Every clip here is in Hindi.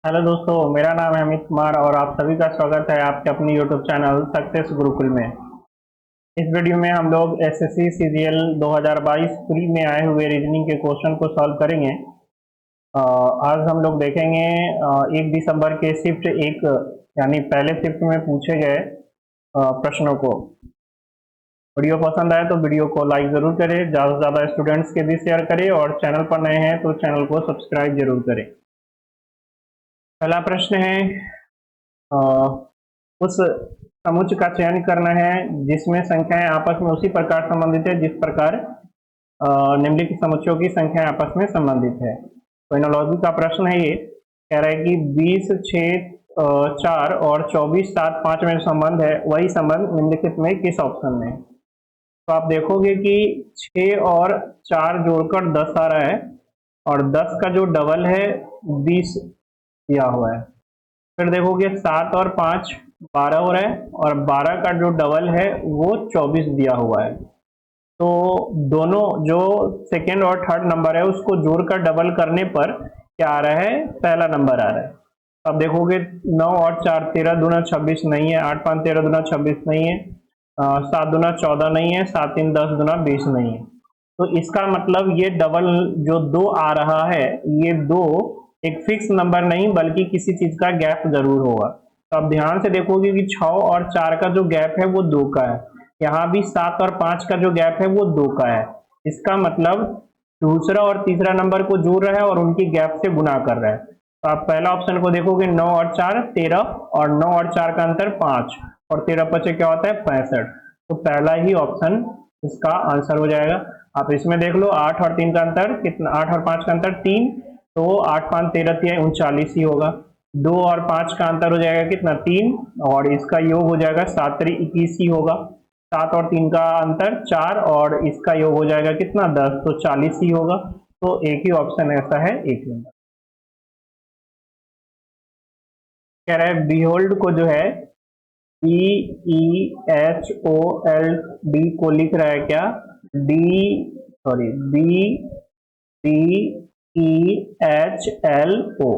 हेलो दोस्तों, मेरा नाम है अमित कुमार और आप सभी का स्वागत है आपके अपने यूट्यूब चैनल सक्सेस गुरुकुल में। इस वीडियो में हम लोग एसएससी सीजीएल 2022 प्री में आए हुए रीजनिंग के क्वेश्चन को सॉल्व करेंगे। आज हम लोग देखेंगे 1 दिसंबर के शिफ्ट एक यानी पहले शिफ्ट में पूछे गए प्रश्नों को। वीडियो पसंद आए तो वीडियो को लाइक ज़रूर करें, ज़्यादा से ज़्यादा स्टूडेंट्स के भी शेयर करें और चैनल पर नए हैं तो चैनल को सब्सक्राइब जरूर करें। पहला प्रश्न है, अ, उस समुच्चय का चयन करना है जिसमें संख्याएं आपस में उसी प्रकार संबंधित है जिस प्रकार निम्नलिखित समुच्चयों की संख्याएं आपस में संबंधित है। तो एनालॉजी का प्रश्न है, ये कह रहा है कि 20, 6, 4 और 24, 7, 5 में संबंध है वही संबंध निम्नलिखित में किस ऑप्शन में है। तो आप देखोगे कि 6 और 4 जोड़कर 10 आ रहा है और 10 का जो डबल है 20 दिया हुआ है। फिर देखोगे 7 और 5 12 हो रहा है और 12 का जो डबल है वो 24 दिया हुआ है। तो दोनों जो सेकेंड और थर्ड नंबर है उसको जोड़कर डबल करने पर क्या आ रहा है, पहला नंबर आ रहा है। अब देखोगे 9 और 4 13 दूना 26 नहीं है, 8 5 13 दूना 26 नहीं है, 7 दूना 14 नहीं है, 7 3 10 दूना 20 नहीं है। तो इसका मतलब ये डबल जो दो आ रहा है, ये दो एक फिक्स नंबर नहीं बल्कि किसी चीज का गैप जरूर होगा। तो आप ध्यान से देखोगे कि 6 और 4 का जो गैप है वो 2 का है, यहाँ भी 7 और 5 का जो गैप है वो 2 का है। इसका मतलब दूसरा और तीसरा नंबर को जोड़ रहा है और उनकी गैप से गुना कर रहा है। तो आप पहला ऑप्शन को देखोगे 9 और 4 13 और 9 और 4 का अंतर 5 और 13 पचे क्या होता है 65। तो पहला ही ऑप्शन इसका आंसर हो जाएगा। आप इसमें देख लो 8 और 3 का अंतर कितना, 8 और 5 का अंतर 3, तो 8 5 13 39 ही होगा। 2 और 5 का अंतर हो जाएगा कितना 3 और इसका योग हो जाएगा 7 3 21 ही होगा। 7 और 3 का अंतर 4 और इसका योग हो जाएगा कितना 10, तो 40 ही होगा। तो एक ही ऑप्शन ऐसा है, एक नंबर। कह रहा है बिहोल्ड को जो है BEHOLD को लिख रहा है क्या, डी सॉरी BDEHLO।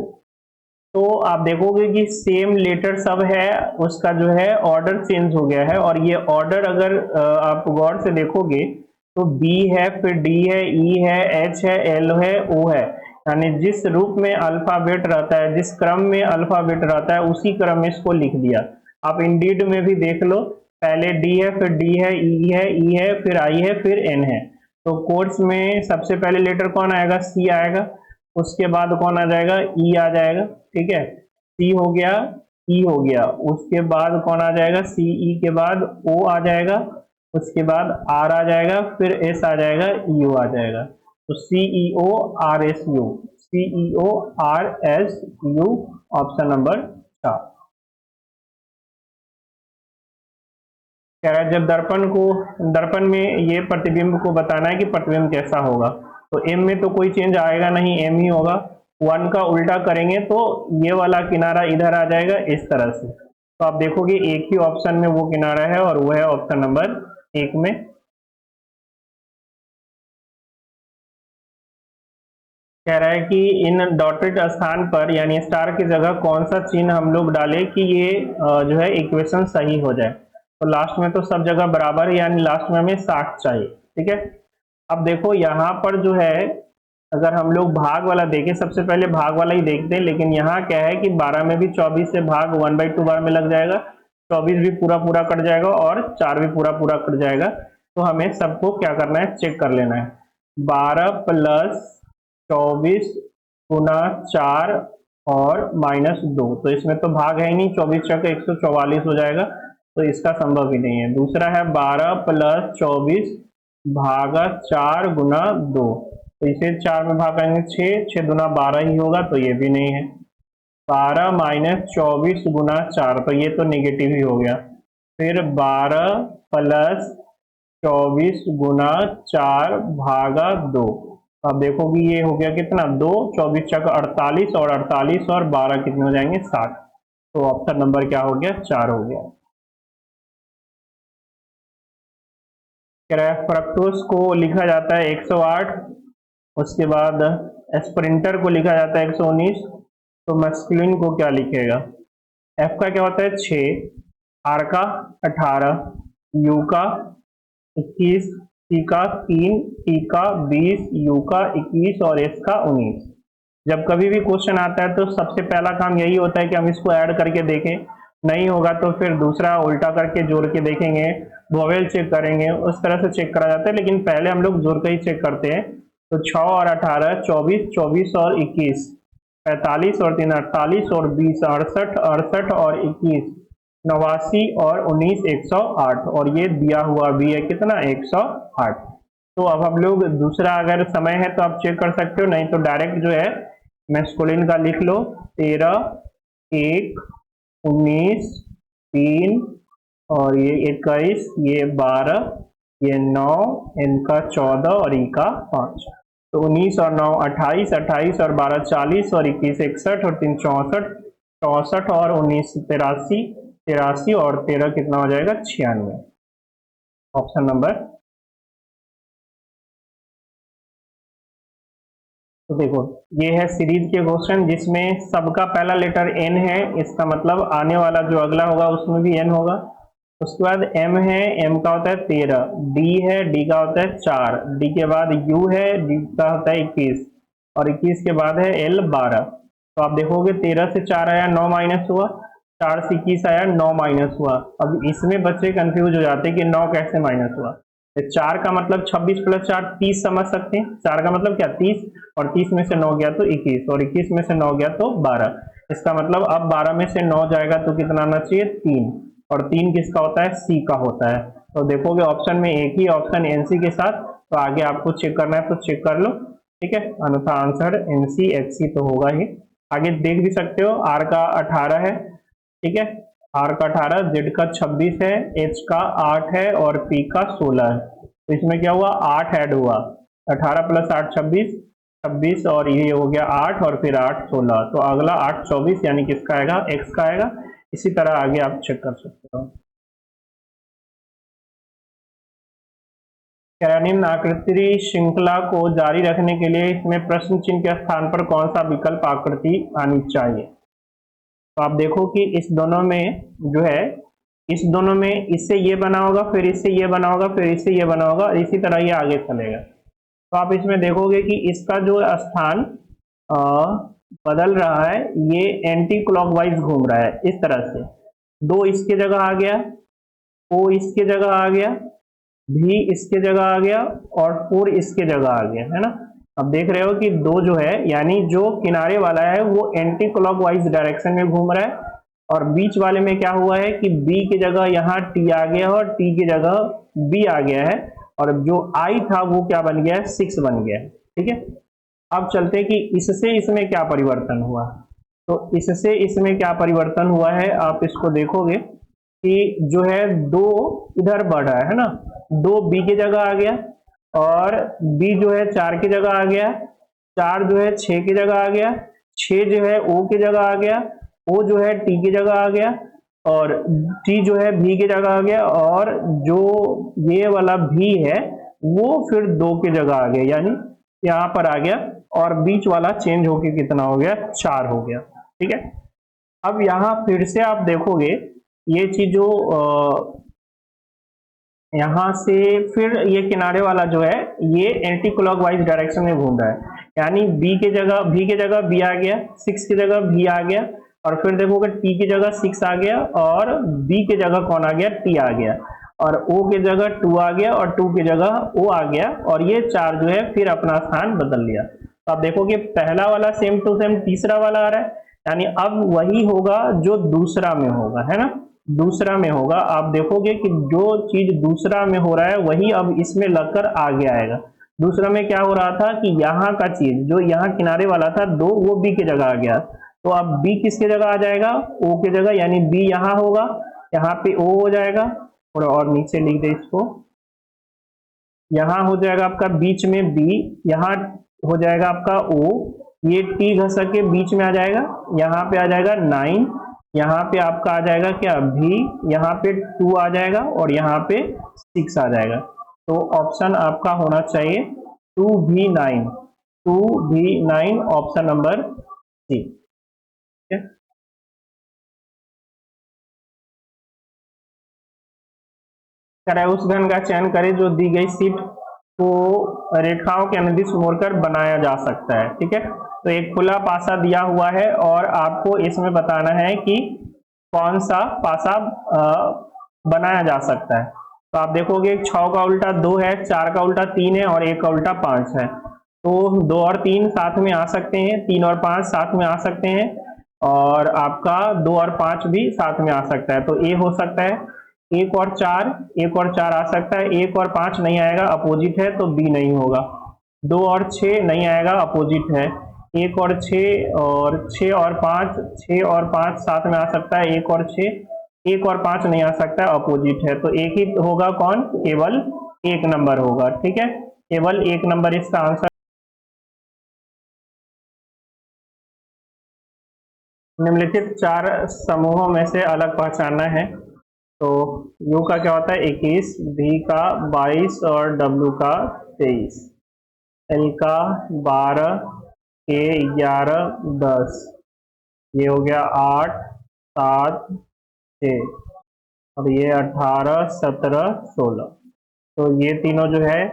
तो आप देखोगे कि सेम लेटर सब है, उसका जो है ऑर्डर चेंज हो गया है और ये ऑर्डर अगर आप गौर से देखोगे तो बी है, फिर डी है, ई है, एच है, एल है, ओ है। यानी जिस रूप में अल्फाबेट रहता है, जिस क्रम में अल्फाबेट रहता है उसी क्रम में इसको लिख दिया। आप इंडीड में भी देख लो, पहले डी है, फिर डी है, ई है, फिर आई है, फिर एन है। तो कोर्स में सबसे पहले लेटर कौन आएगा, सी आएगा, उसके बाद कौन आ जाएगा, ई आ जाएगा। ठीक है, सी हो गया, ई हो गया, उसके बाद कौन आ जाएगा, सी ई के बाद ओ आ जाएगा, उसके बाद आर आ जाएगा, फिर एस आ जाएगा, यू आ जाएगा। तो CEO R S U, CEO R S U, option number 4। कह रहा है जब दर्पण में ये प्रतिबिंब को बताना है कि प्रतिबिंब कैसा होगा। तो एम में तो कोई चेंज आएगा नहीं, एम ही होगा। 1 का उल्टा करेंगे तो ये वाला किनारा इधर आ जाएगा इस तरह से। तो आप देखोगे एक ही ऑप्शन में वो किनारा है और वो है ऑप्शन नंबर 1 में। कह रहा है कि इन डॉटेड स्थान पर यानी स्टार की जगह कौन सा चिन्ह हम लोग डालें कि ये जो है इक्वेशन सही हो जाए। तो लास्ट में तो सब जगह बराबर है, यानी लास्ट में हमें 60 चाहिए। ठीक है, अब देखो यहाँ पर जो है, अगर हम लोग भाग वाला देखें, सबसे पहले भाग वाला ही देखते हैं, लेकिन यहाँ क्या है कि 12 में भी 24 से भाग 1/2 बार में लग जाएगा, 24 भी पूरा पूरा कट जाएगा और 4 भी पूरा पूरा कट जाएगा। तो हमें सबको क्या करना है, चेक कर लेना है। 12 प्लस 24 गुना 4 और -2, तो इसमें तो भाग है ही नहीं, 24 चक 144 हो जाएगा, तो इसका संभव ही नहीं है। दूसरा है 12 प्लस 24 भागा 4 गुना 2, तो इसे 4 में भाग करेंगे 6, 6 दुना 12 ही होगा, तो ये भी नहीं है। 12 माइनस 24 गुना 4, तो ये तो नेगेटिव ही हो गया। फिर 12 प्लस 24 गुना 4 भागा 2, अब देखोगे ये हो गया कितना 2, 24 चक 48 और 48 और 12 कितने हो जाएंगे 60। तो ऑप्शन नंबर क्या हो गया, 4 हो गया। फ्रक्टोज को लिखा जाता है 108, उसके बाद स्प्रिंटर को लिखा जाता है 119, तो मैस्कुलिन को क्या लिखेगा? एफ का क्या होता है 6, आर का 18, यू का 21, सी का 3, टी का 20, यू का 21 और एस का 19। जब कभी भी क्वेश्चन आता है तो सबसे पहला काम यही होता है कि हम इसको ऐड करके देखें, नहीं होगा तो फिर दूसरा उल्टा करके जोड़ के देखेंगे, वोवेल चेक करेंगे, उस तरह से चेक करा जाता है। लेकिन पहले हम लोग जोड़ के ही चेक करते हैं। तो 6 और 18 24, 24 और 21 45 और 3 48 और 20 68, 68 और 21 89 और 19 108 और ये दिया हुआ भी है कितना 108। तो अब हम लोग दूसरा अगर समय है तो आप चेक कर सकते हो, नहीं तो डायरेक्ट जो है मैस्कुलिन का लिख लो 13, 1, 19, 3 और ये 21, ये 12, ये 9, इनका 14 और इनका 5। तो 19 और 9 28, 28 और 12 40 और 21 61 और 3 64, 64 और 19 83, 83 और 13 कितना हो जाएगा 96। Option number. तो देखो ये है सीरीज के क्वेश्चन जिसमें सबका पहला लेटर एन है, इसका मतलब आने वाला जो अगला होगा उसमें भी एन होगा। उसके बाद एम है, एम का होता है 13, डी है, डी का होता है 4, डी के बाद यू है, डी का होता है 21 और 21 के बाद है एल 12। तो आप देखोगे 13 से 4 आया 9 माइनस हुआ, 4 से 21 आया 9 माइनस हुआ। अब इसमें बच्चे कंफ्यूज हो जाते हैं कि 9 कैसे माइनस हुआ। तो 4 का मतलब 26 प्लस 4 30 समझ सकते हैं। 4 का मतलब क्या 30 और 30 में से 9 गया तो 21 और 21 में से 9 गया तो 12। इसका मतलब अब 12 में से 9 जाएगा तो कितना आना चाहिए 3 और 3 किसका होता है सी का होता है। तो देखोगे ऑप्शन में एक ही ऑप्शन एनसी के साथ, तो आगे आपको चेक करना है तो चेक कर लो, ठीक है। अन्यथा आंसर एनसी एक्सी तो होगा ही। आगे देख भी सकते हो आर का 18 है, ठीक है, आर का 18, जेड का 26 है, एच का 8 है और पी का 16 है। तो इसमें क्या हुआ 8 ऐड हुआ, 18 प्लस 8 26, 26 और ये हो गया 8 और फिर 8 16। तो अगला 8 24 यानी किसका आएगा एक्स का आएगा। इसी तरह आगे आप चेक कर सकते हो। निम्न आकृति श्रृंखला को जारी रखने के लिए इसमें प्रश्न चिन्ह के स्थान पर कौन सा विकल्प आकृति आनी चाहिए? तो आप देखो कि इस दोनों में जो है, इस दोनों में इससे ये बना होगा, फिर इससे ये बना होगा, फिर इससे ये बना होगा, इसी तरह ये आगे चलेगा। तो आप इसमें देखोगे कि इसका जो स्थान बदल रहा है, ये एंटी क्लॉकवाइज घूम रहा है इस तरह से। 2 इसके जगह आ गया, O इसके जगह आ गया, V इसके जगह आ गया और 4 इसके जगह आ गया, है ना। अब देख रहे हो कि 2 जो है यानी जो किनारे वाला है वो एंटी क्लॉकवाइज डायरेक्शन में घूम रहा है और बीच वाले में क्या हुआ है कि B की जगह यहाँ T आ गया और T की जगह B आ गया है और जो I था वो क्या बन गया है 6 बन गया है, ठीक है। अब चलते हैं कि इससे इसमें क्या परिवर्तन हुआ। तो इससे इसमें क्या परिवर्तन हुआ है आप इसको देखोगे कि जो है 2 इधर बढ़ रहा है ना, 2 B की जगह आ गया और B जो है 4 की जगह आ गया, 4 जो है 6 की जगह आ गया, 6 जो है O की जगह आ गया, O जो है T की जगह आ गया और T जो है V की जगह आ गया और जो ये वाला V है वो फिर 2 की जगह आ गया यानी यहाँ पर आ गया और बीच वाला चेंज होके कितना हो गया 4 हो गया, ठीक है। अब यहाँ फिर से आप देखोगे ये चीज जो यहाँ से फिर ये किनारे वाला जो है ये एंटी क्लॉकवाइज डायरेक्शन में घूम रहा है यानी B की जगह V की जगह B आ गया, 6 की जगह V आ गया और फिर देखोगे T की जगह 6 आ गया और B की जगह कौन आ गया T आ गया और O की जगह 2 आ गया और 2 की जगह O आ गया और ये 4 जो है फिर अपना स्थान बदल लिया। तो आप देखोगे पहला वाला सेम टू सेम तीसरा वाला आ रहा है यानी अब वही होगा जो दूसरा में होगा, है ना, दूसरा में होगा। आप देखोगे कि जो चीज दूसरा में हो रहा है वही अब इसमें लगकर आगे आएगा। दूसरा में क्या हो रहा था कि यहाँ का चीज जो यहाँ किनारे वाला था 2 वो B की जगह आ गया, तो अब B किसके जगह आ जाएगा O की जगह यानी B यहाँ होगा, यहाँ पे O हो जाएगा, थोड़ा और नीचे लिख दे इसको, यहाँ हो जाएगा आपका बीच में B, यहाँ हो जाएगा आपका O, ये T घसक के बीच में आ जाएगा, यहाँ पे आ जाएगा 9, यहाँ पे आपका आ जाएगा क्या V, यहाँ पे 2 आ जाएगा और यहाँ पे 6 आ जाएगा। तो ऑप्शन आपका होना चाहिए 2V9, 2V9 option number C. है। करें उस घन का चयन करें जो दी गई शीट को रेखाओं के अनुदिश मोड़कर बनाया जा सकता है। ठीक है, तो एक खुला पासा दिया हुआ है और आपको इसमें बताना है कि कौन सा पासा बनाया जा सकता है। तो आप देखोगे 6 का उल्टा 2 है, 4 का उल्टा 3 है और 1 का उल्टा 5 है। तो 2 और 3 साथ में आ सकते हैं, 3 और 5 साथ में आ सकते हैं और आपका 2 और 5 भी साथ में आ सकता है। तो ए हो सकता है, 1 और 4 आ सकता है, 1 और 5 नहीं आएगा, अपोजिट है तो बी नहीं होगा। 2 और 6 नहीं आएगा, अपोजिट है। 1 और 6 और 5 साथ में आ सकता है, 1 और 6, 1 और 5 नहीं आ सकता, अपोजिट है। तो एक ही होगा कौन, केवल 1 नंबर होगा। ठीक है, केवल 1 नंबर इसका आंसर। निम्नलिखित 4 समूहों में से अलग पहचानना है। तो यू का क्या होता है 21, भी का 22 और डब्ल्यू का 23, एल का 12, के 11, 10, ये हो गया 8, 7, 6 और ये 18, 17, 16। तो ये तीनों जो है,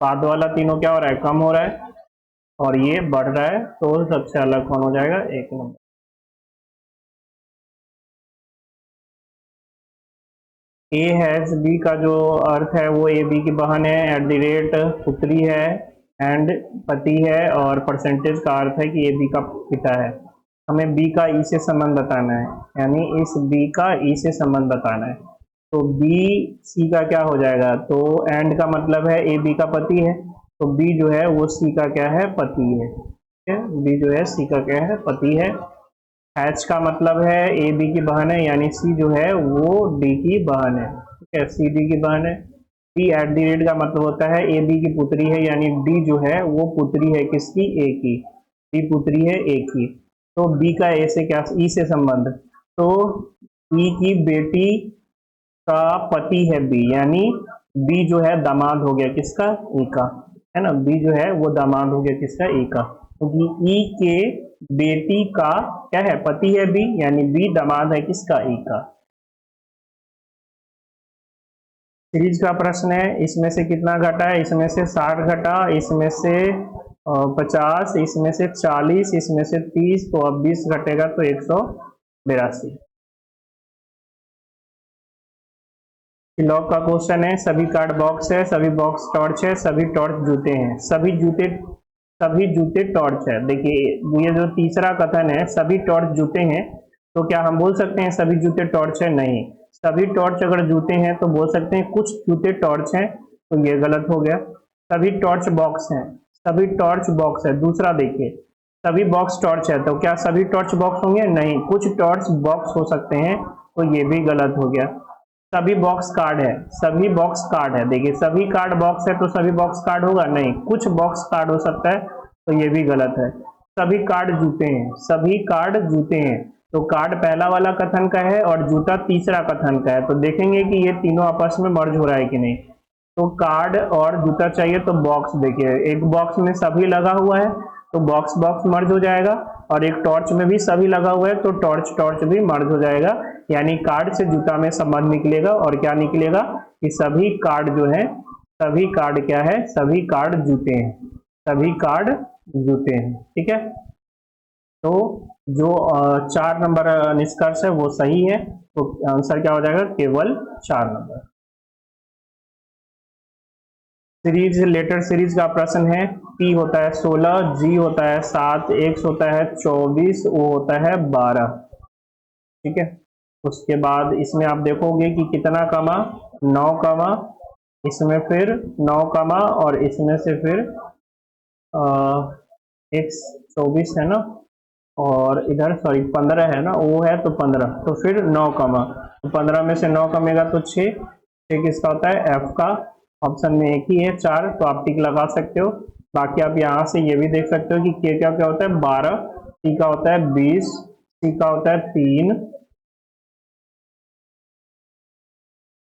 बाद वाला तीनों क्या हो रहा है, कम हो रहा है और ये बढ़ रहा है। तो सबसे अलग कौन हो जाएगा, 1 नंबर। ए हैज बी का जो अर्थ है वो ए बी की बहन है, एट द रेट पुत्री है, एंड पति है, और परसेंटेज का अर्थ है कि ए बी का पिता है। हमें बी का ई से संबंध बताना है, यानी इस बी का ई से संबंध बताना है। तो बी सी का क्या हो जाएगा, तो एंड का मतलब है ए बी का पति है, तो बी जो है वो सी का क्या है, पति है। ठीक है, बी जो है सी का क्या है, पति है। एच का मतलब है ए बी की बहन है, यानी सी जो है वो डी की बहन है। ठीक है, सी डी की बहन है। डी एट दी रेट का मतलब होता है ए बी की पुत्री है, यानी डी जो है वो पुत्री है किसकी, ए की। डी पुत्री है ए की। तो बी का ए से क्या, ई से संबंध, तो ई की बेटी का पति है बी, यानी बी जो है दामाद हो गया किसका, ई का, है ना। बी जो है वो दामाद हो गया किसका, ई का, क्योंकि ई के बेटी का क्या है, पति है बी, यानी बी दामाद है किसका, ई का। सीरीज का प्रश्न है, इसमें से कितना घटा है, इसमें से 60 घटा, इसमें से 50, इसमें से 40, इसमें से 30, तो अब 20 घटेगा तो 182। लॉक का क्वेश्चन है, सभी कार्ड बॉक्स है, सभी बॉक्स टॉर्च है, सभी टॉर्च जूते हैं, सभी जूते टॉर्च है। देखिए ये जो तीसरा कथन है सभी टॉर्च जूते हैं, तो क्या हम बोल सकते हैं सभी जूते टॉर्च है, नहीं। सभी टॉर्च अगर जूते हैं तो बोल सकते हैं कुछ जूते टॉर्च हैं, तो ये गलत हो गया। सभी टॉर्च बॉक्स हैं, सभी टॉर्च बॉक्स है। दूसरा देखिए, सभी बॉक्स टॉर्च है, तो क्या सभी टॉर्च बॉक्स होंगे, नहीं, कुछ टॉर्च बॉक्स हो सकते हैं, तो ये भी गलत हो गया। सभी बॉक्स कार्ड है, सभी बॉक्स कार्ड है, देखिए सभी कार्ड बॉक्स है तो सभी बॉक्स कार्ड होगा, नहीं, कुछ बॉक्स कार्ड हो सकता है, तो ये भी गलत है। सभी कार्ड जूते हैं, सभी कार्ड जूते हैं, तो कार्ड पहला वाला कथन का है और जूता तीसरा कथन का है, तो देखेंगे कि ये तीनों आपस में मर्ज हो रहा है कि नहीं। तो कार्ड और जूता चाहिए, तो बॉक्स देखिए, एक बॉक्स में सभी लगा हुआ है तो बॉक्स बॉक्स मर्ज हो जाएगा, और एक टॉर्च में भी सभी लगा हुआ है तो टॉर्च टॉर्च भी मर्ज हो जाएगा, यानी कार्ड से जूता में संबंध निकलेगा। और क्या निकलेगा कि सभी कार्ड जो है, सभी कार्ड क्या है, सभी कार्ड जूते हैं, सभी कार्ड जूते हैं। ठीक है, तो जो 4 नंबर निष्कर्ष है वो सही है, तो आंसर क्या हो जाएगा, केवल 4 नंबर। सीरीज, लेटर सीरीज का प्रश्न है, पी होता है 16, जी होता है 7, एक्स होता है 24, ओ होता है 12। ठीक है, उसके बाद इसमें आप देखोगे कि कितना कमा, 9 कमा, इसमें फिर 9 कमा, और इसमें से फिर एक्स 24 है ना, और इधर सॉरी 15 है ना, वो है तो 15, तो फिर 9 कमा, तो 15 में से 9 कमेगा तो 6, किसका होता है, एफ का। ऑप्शन में एक ही है 4, तो आप टिक लगा सकते हो। बाकी आप यहाँ से ये भी देख सकते हो कि के क्या क्या होता है, 12, टी का होता है 20, सी का होता है 3,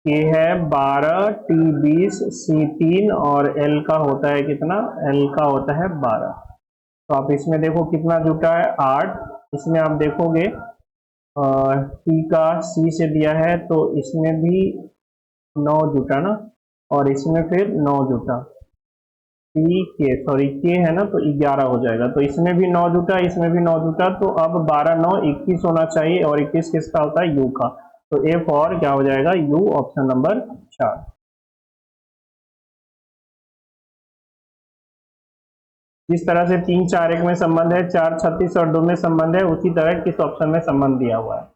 के है 12, टी 20, सी 3, और एल का होता है कितना, एल का होता है 12। तो आप इसमें देखो कितना जुटा है, 8, इसमें आप देखोगे टी का सी से दिया है तो इसमें भी 9 जुटा ना, और इसमें फिर 9 जुटा, पी के सॉरी के है ना, तो 11 हो जाएगा। तो इसमें भी 9 जुटा, इसमें भी 9 जुटा, तो अब 12 9 21 होना चाहिए, और 21 किसका होता है? यू का। तो ए फॉर क्या हो जाएगा? You, option number 4। जिस तरह से 3 4 1 में संबंध है, 4 36 और 2 में संबंध है, उसी तरह किस ऑप्शन में संबंध दिया हुआ है।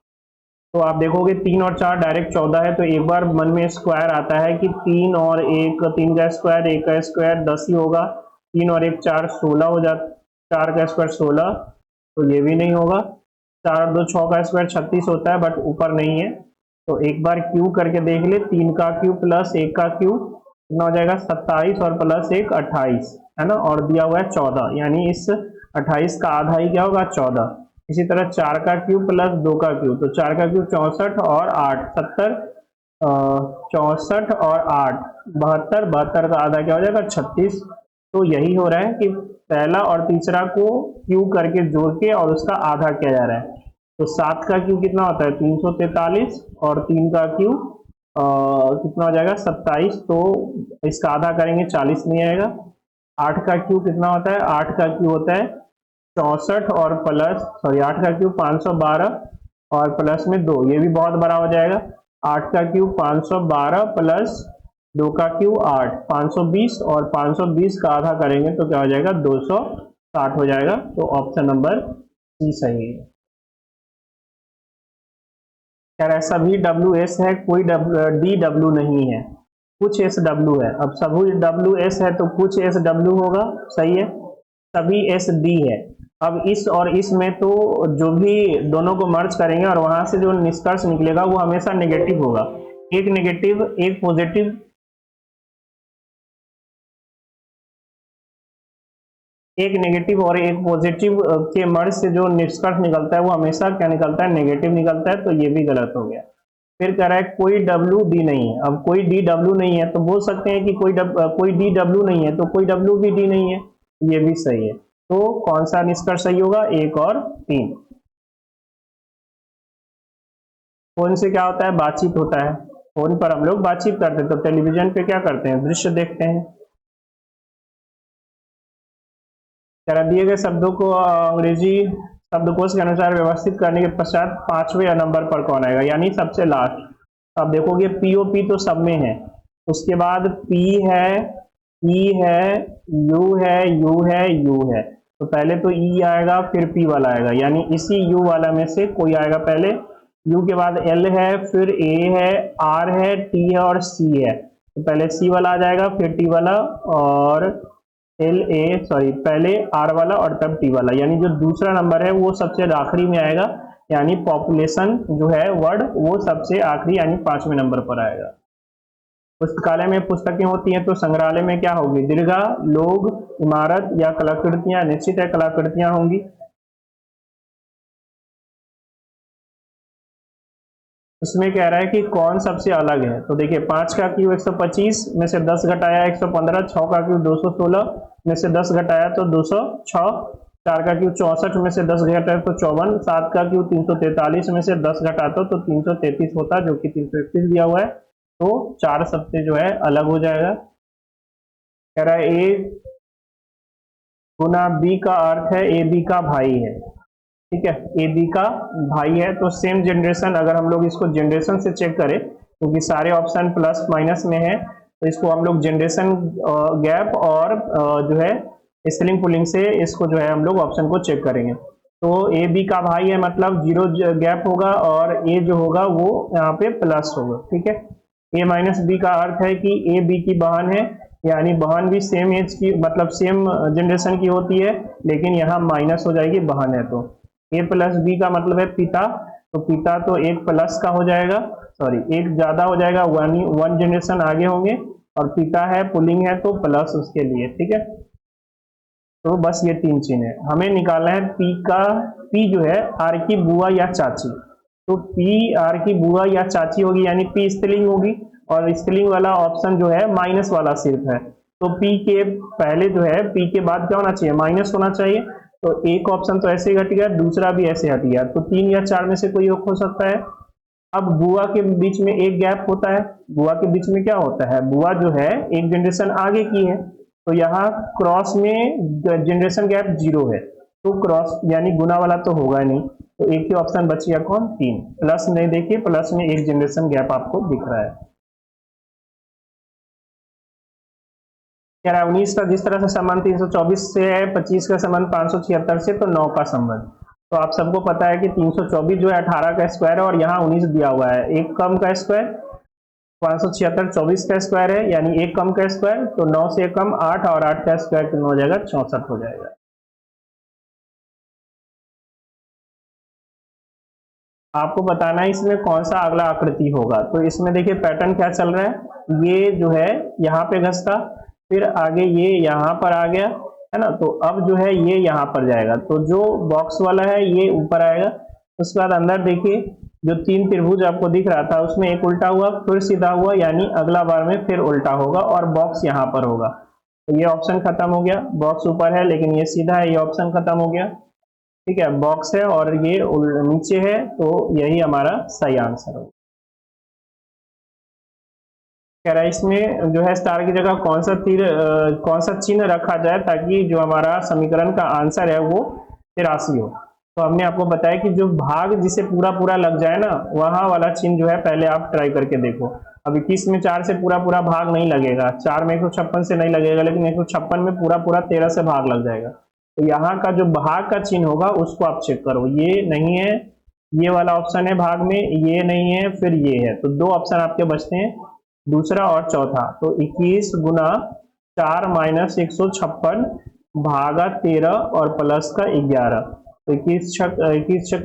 तो आप देखोगे 3 और 4 डायरेक्ट 14 है, तो एक बार मन में स्क्वायर आता है कि 3 और 1, 3 का स्क्वायर, 1 का स्क्वायर 10 ही होगा, 3 और 1 4, 16 हो जाता, 4 का स्क्वायर 16, तो ये भी नहीं होगा। 4 और 2 6 का स्क्वायर 36 होता है, बट ऊपर नहीं है। तो एक बार क्यू करके देख ले, 3 का क्यू प्लस 1 का क्यू कितना हो जाएगा? 27, और प्लस 1 28 है ना, और दिया हुआ है 14, यानी इस 28 का आधा ही क्या होगा? 14। इसी तरह 4 का क्यूब प्लस 2 का क्यूब, तो 4 का क्यूब 64 और 8 70, 64 और 8 72, 72 का आधा क्या हो जाएगा? 36। तो यही हो रहा है कि पहला और तीसरा को क्यूब करके जोड़ के और उसका आधा किया जा रहा है। तो 7 का क्यूब कितना होता है? 343, और 3 का क्यूब कितना हो जाएगा? 27। तो इसका आधा करेंगे 40 नहीं आएगा। 8 का क्यूब कितना होता है? 8 का क्यूब होता है 64 और प्लस 8 का क्यूब 512 और प्लस में 2, ये भी बहुत बड़ा हो जाएगा। 8 का क्यूब 512 प्लस 2 का क्यूब 8, 520, और 520 का आधा करेंगे तो क्या हो जाएगा? 260 हो जाएगा। तो ऑप्शन नंबर सी सही है। यार ऐसा भी डब्ल्यू एस है, कोई डी डब्ल्यू नहीं है, कुछ एस डब्ल्यू है। अब सभी डब्ल्यू एस है तो कुछ एस डब्ल्यू होगा, सही है, सभी एस डी है। अब इस और इस में तो जो भी दोनों को मर्ज करेंगे और वहां से जो निष्कर्ष निकलेगा वो हमेशा नेगेटिव होगा। एक नेगेटिव एक पॉजिटिव, एक नेगेटिव और एक पॉजिटिव के मर्ज से जो निष्कर्ष निकलता है वो हमेशा क्या निकलता है? नेगेटिव निकलता है। तो ये भी गलत हो गया। फिर कह रहा है कोई डब्ल्यू डी नहीं है। अब कोई डी डब्ल्यू नहीं है तो बोल सकते हैं कि कोई डी डब्ल्यू नहीं है, तो कोई डब्ल्यू भी डी नहीं है, ये भी सही है। तो कौन सा निष्कर्ष सही होगा? 1 और 3। फोन से क्या होता है? बातचीत होता है। फोन पर हम लोग बातचीत करते हैं, तो टेलीविजन पे क्या करते हैं? दृश्य देखते हैं। जरा दिए गए शब्दों को अंग्रेजी शब्दकोश के अनुसार व्यवस्थित करने के पश्चात 5वें नंबर पर कौन आएगा, यानी सबसे लास्ट। अब देखोगे पीओपी तो सब में है, उसके बाद पी है, ई है, यू है, यू है, यू है। तो पहले तो ई आएगा फिर पी वाला आएगा, यानी इसी यू वाला में से कोई आएगा पहले। यू के बाद एल है, फिर ए है, आर है, टी है और सी है। तो पहले सी वाला आ जाएगा, फिर टी वाला, और पहले आर वाला और तब टी वाला, यानी जो दूसरा नंबर है वो सबसे आखिरी में आएगा। यानी पॉपुलेशन जो है वर्ड वो सबसे आखिरी यानी 5वें नंबर पर आएगा। पुस्तकालय में पुस्तकें होती हैं, तो संग्रहालय में क्या होगी? दीर्घा, लोग, इमारत या कलाकृतियां? निश्चित है कलाकृतियां होंगी। उसमें कह रहा है कि कौन सबसे अलग है। तो देखिए 5 का क्यू 125 में से 10 घटाया 115, 6 का क्यू 216 में से 10 घटाया तो 206, 4 का क्यू 64 में से 10 घटाया तो 54, 7 का क्यू 343 में से 10 घटाता तो 333 होता, जो कि 331 दिया हुआ है। तो 4 सबसे जो है अलग हो जाएगा। कह रहा है ए गुना बी का अर्थ है ए बी का भाई है, ठीक है, ए बी का भाई है। तो सेम जनरेशन, अगर हम लोग इसको जनरेशन से चेक करें, क्योंकि सारे ऑप्शन प्लस माइनस में है, तो इसको हम लोग जनरेशन गैप और जो है स्प्लिंग पुलिंग से इसको जो है हम लोग ऑप्शन को चेक करेंगे। तो ए बी का भाई है मतलब 0 गैप होगा, और ए जो होगा वो यहाँ पे प्लस होगा, ठीक है। ए माइनस बी का अर्थ है कि ए बी की बहन है, यानी बहन भी सेम एज की मतलब सेम जनरेशन की होती है, लेकिन यहाँ माइनस हो जाएगी, बहन है तो। ए प्लस बी का मतलब है पिता, तो पिता तो एक प्लस का हो जाएगा, एक ज्यादा हो जाएगा, वन जनरेशन आगे होंगे, और पिता है पुलिंग है तो प्लस उसके लिए, ठीक है। तो बस ये 3 चीज है हमें निकालना है। पी जो है आर की बुआ या चाची, तो पी आर की बुआ या चाची होगी, यानी पी स्त्रीलिंग होगी, और स्त्रीलिंग वाला ऑप्शन जो है माइनस वाला सिर्फ है। तो पी के पहले जो है पी के बाद क्या होना चाहिए? माइनस होना चाहिए। तो एक ऑप्शन तो ऐसे हट गया, दूसरा भी ऐसे हट गया, तो 3 या 4 में से कोई एक हो सकता है। अब बुआ के बीच में एक गैप होता है, बुआ के बीच में क्या होता है, बुआ जो है एक जनरेशन आगे की है, तो यहाँ क्रॉस में जनरेशन गैप 0 है, तो क्रॉस यानी गुना वाला तो होगा नहीं, तो एक ही ऑप्शन बच गया कौन, 3। प्लस में देखिए, प्लस में एक जनरेशन गैप आपको दिख रहा है। कह रहा है 19 का जिस तरह से संबंध 324 से है, 25 का संबंध 576 से, तो 9 का संबंध। तो आप सबको पता है कि 324 जो है 18 का स्क्वायर है, और यहाँ 19 दिया हुआ है, एक कम का स्क्वायर 576 24 का स्क्वायर है, यानी एक कम का स्क्वायर, तो 9 से कम 8, और 8 का स्क्वायर कितना हो जाएगा, 64 हो जाएगा। आपको बताना है इसमें कौन सा अगला आकृति होगा। तो इसमें देखिए पैटर्न क्या चल रहा है, ये जो है यहाँ पे घसता, फिर आगे ये यहाँ पर आ गया, है ना, तो अब जो है ये यहाँ पर जाएगा, तो जो बॉक्स वाला है ये ऊपर आएगा। उसके बाद अंदर देखिए जो 3 त्रिभुज आपको दिख रहा था, उसमें एक उल्टा हुआ, फिर सीधा हुआ, यानी अगला बार में फिर उल्टा होगा, और बॉक्स यहाँ पर होगा। तो ये ऑप्शन खत्म हो गया, बॉक्स ऊपर है लेकिन ये सीधा है, ये ऑप्शन खत्म हो गया। ठीक है, बॉक्स है और ये नीचे है, तो यही हमारा सही आंसर होगा। कह रहा है इसमें जो है स्टार की जगह कौन सा तीर, कौन सा चिन्ह रखा जाए ताकि जो हमारा समीकरण का आंसर है वो 83 हो। तो हमने आपको बताया कि जो भाग जिसे पूरा पूरा लग जाए ना, वहां वाला चिन्ह जो है पहले आप ट्राई करके देखो। अब 21 में 4 से पूरा पूरा भाग नहीं लगेगा, 4 में 156 से नहीं लगेगा, लेकिन 156 में पूरा पूरा 13 से भाग लग जाएगा। तो यहाँ का जो भाग का चिन्ह होगा उसको आप चेक करो, ये नहीं है, ये वाला ऑप्शन है भाग में, ये नहीं है, फिर ये है, तो 2 ऑप्शन आपके बचते हैं, दूसरा और चौथा। तो 21 गुना 4 माइनस 156 भागा 13 और प्लस का 11, तो 21 छक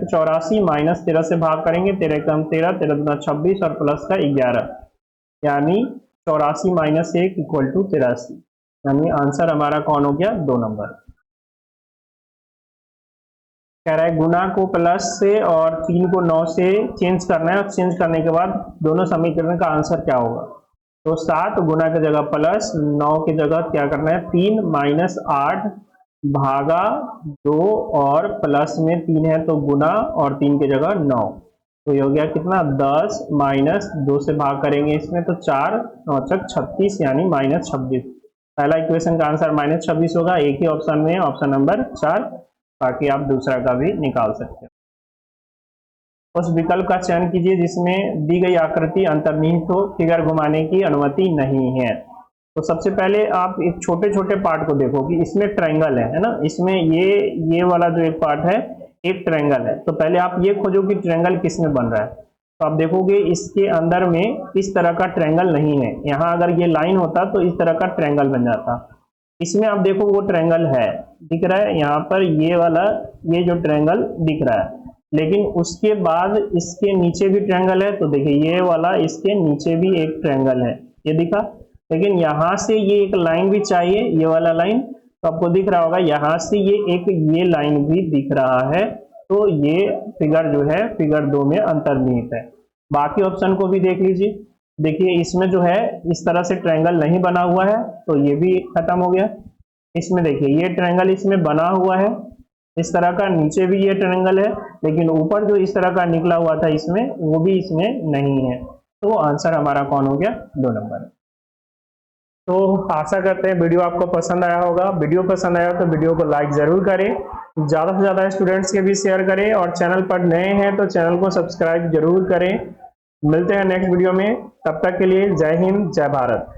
84 माइनस 13 से भाग करेंगे, 13 कम 13, 13 गुना 26 और प्लस का 11, यानी 84 माइनस 1 इक्वल टू 83, यानी आंसर हमारा कौन हो गया, 2 नंबर। कह रहा है गुना को प्लस से और 3 को 9 से चेंज करना है, चेंज करने के बाद दोनों समीकरण का आंसर क्या होगा। तो 7 गुना की जगह प्लस, 9 की जगह क्या करना है, 3 माइनस 8 भागा 2 और प्लस में 3 है तो गुना, और 3 की जगह 9, तो ये हो गया कितना, 10 माइनस 2 से भाग करेंगे इसमें, तो 4 9 36, यानी माइनस 26। पहला इक्वेशन का आंसर माइनस 26 होगा, एक ही ऑप्शन में, ऑप्शन नंबर 4, बाकी आप दूसरा का भी निकाल सकते हो। उस विकल्प का चयन कीजिए जिसमें दी गई आकृति अंतर्निहित हो, फिगर घुमाने की अनुमति नहीं है। तो सबसे पहले आप एक छोटे छोटे पार्ट को देखो कि इसमें ट्रायंगल है ना, इसमें ये वाला जो एक पार्ट है एक ट्रायंगल है, तो पहले आप ये खोजो कि ट्रायंगल किस में बन रहा है। तो आप देखोगे इसके अंदर में इस तरह का ट्रायंगल नहीं है, यहाँ अगर ये लाइन होता तो इस तरह का ट्रायंगल बन जाता। इसमें आप देखो वो ट्रायंगल है, दिख रहा है यहाँ पर, ये वाला ये जो ट्रायंगल दिख रहा है, लेकिन उसके बाद इसके नीचे भी ट्रायंगल है, तो देखिए ये वाला इसके नीचे भी एक ट्रायंगल है, ये दिखा, लेकिन यहाँ से ये एक लाइन भी चाहिए, ये वाला लाइन, तो आपको दिख रहा होगा यहाँ से ये लाइन भी दिख रहा है, तो ये फिगर जो है फिगर 2 में अंतर्निहित है। बाकी ऑप्शन को भी देख लीजिए, देखिए इसमें जो है इस तरह से ट्रायंगल नहीं बना हुआ है, तो ये भी खत्म हो गया। इसमें देखिए ये ट्रायंगल इसमें बना हुआ है इस तरह का, नीचे भी ये ट्रायंगल है, लेकिन ऊपर जो इस तरह का निकला हुआ था इसमें, वो भी इसमें नहीं है, तो आंसर हमारा कौन हो गया, 2 नंबर। तो आशा करते हैं वीडियो आपको पसंद आया होगा। वीडियो पसंद आया तो वीडियो को लाइक जरूर करें, ज़्यादा से ज़्यादा स्टूडेंट्स के भी शेयर करें, और चैनल पर नए हैं तो चैनल को सब्सक्राइब जरूर करें। मिलते हैं नेक्स्ट वीडियो में, तब तक के लिए जय हिंद जय भारत।